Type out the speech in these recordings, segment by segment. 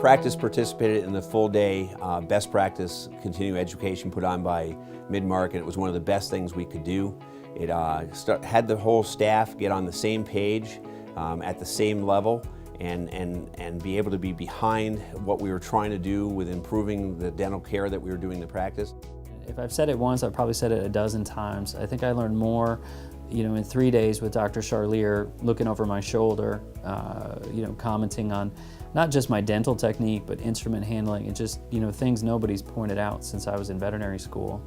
practice participated in the full-day best practice continuing education put on by Midmark, and it was one of the best things we could do. It had the whole staff get on the same page at the same level and be able to be behind what we were trying to do with improving the dental care that we were doing in the practice. If I've said it once, I've probably said it a dozen times. I think I learned more, in 3 days with Dr. Charlier, looking over my shoulder, commenting on not just my dental technique, but instrument handling and just, things nobody's pointed out since I was in veterinary school.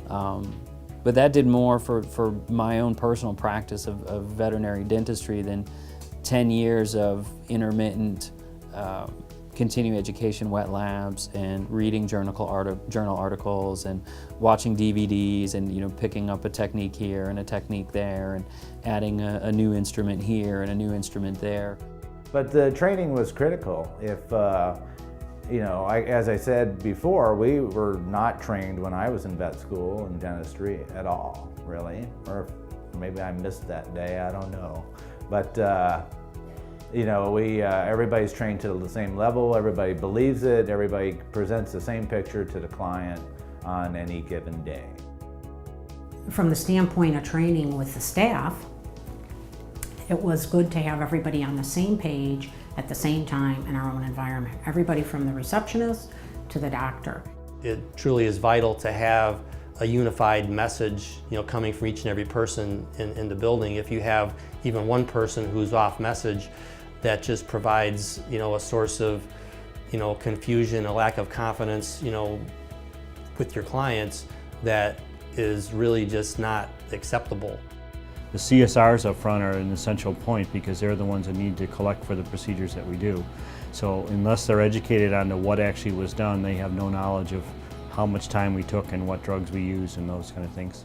But that did more for my own personal practice of veterinary dentistry than 10 years of intermittent continuing education wet labs and reading journal articles and watching DVDs and picking up a technique here and a technique there and adding a new instrument here and a new instrument there. But the training was critical. If as I said before, we were not trained when I was in vet school in dentistry at all, really. Or maybe I missed that day, I don't know. But everybody's trained to the same level, everybody believes it, everybody presents the same picture to the client on any given day. From the standpoint of training with the staff, it was good to have everybody on the same page at the same time in our own environment. Everybody from the receptionist to the doctor. It truly is vital to have a unified message, coming from each and every person in the building. If you have even one person who's off message, that just provides, a source of, confusion, a lack of confidence, with your clients that is really just not acceptable. The CSRs up front are an essential point because they're the ones that need to collect for the procedures that we do. So unless they're educated on to what actually was done, they have no knowledge of how much time we took and what drugs we used and those kind of things.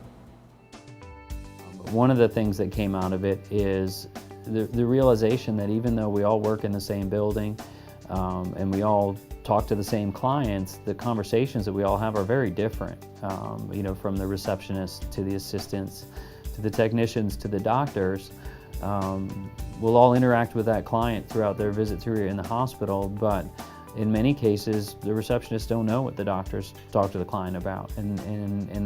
One of the things that came out of it is the realization that even though we all work in the same building and we all talk to the same clients, the conversations that we all have are very different. From the receptionist to the assistants, to the technicians, to the doctors. We'll all interact with that client throughout their visit through in the hospital, but in many cases, the receptionists don't know what the doctors talk to the client about, and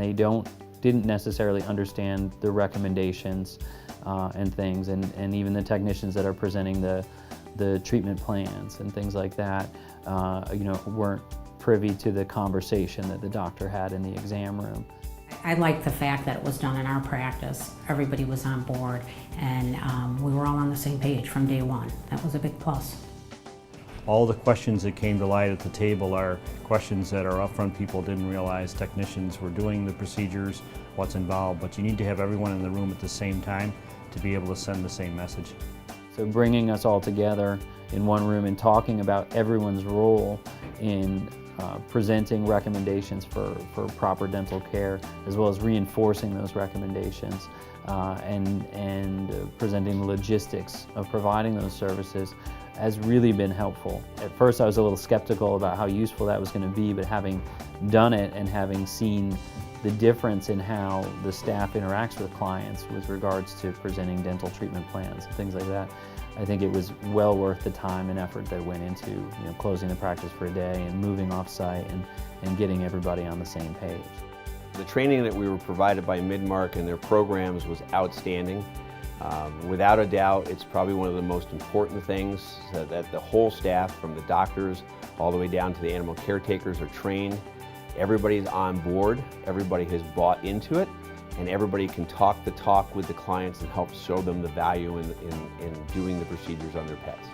they didn't necessarily understand the recommendations and things, and even the technicians that are presenting the treatment plans and things like that, weren't privy to the conversation that the doctor had in the exam room. I liked the fact that it was done in our practice. Everybody was on board, and we were all on the same page from day one. That was a big plus. All the questions that came to light at the table are questions that our upfront people didn't realize technicians were doing the procedures, what's involved, but you need to have everyone in the room at the same time to be able to send the same message. So bringing us all together in one room and talking about everyone's role in presenting recommendations for proper dental care, as well as reinforcing those recommendations and presenting the logistics of providing those services has really been helpful. At first I was a little skeptical about how useful that was going to be, but having done it and having seen the difference in how the staff interacts with clients with regards to presenting dental treatment plans and things like that, I think it was well worth the time and effort that went into closing the practice for a day and moving off-site and getting everybody on the same page. The training that we were provided by Midmark and their programs was outstanding. Without a doubt, it's probably one of the most important things that the whole staff, from the doctors all the way down to the animal caretakers, are trained. Everybody's on board, everybody has bought into it, and everybody can talk the talk with the clients and help show them the value in doing the procedures on their pets.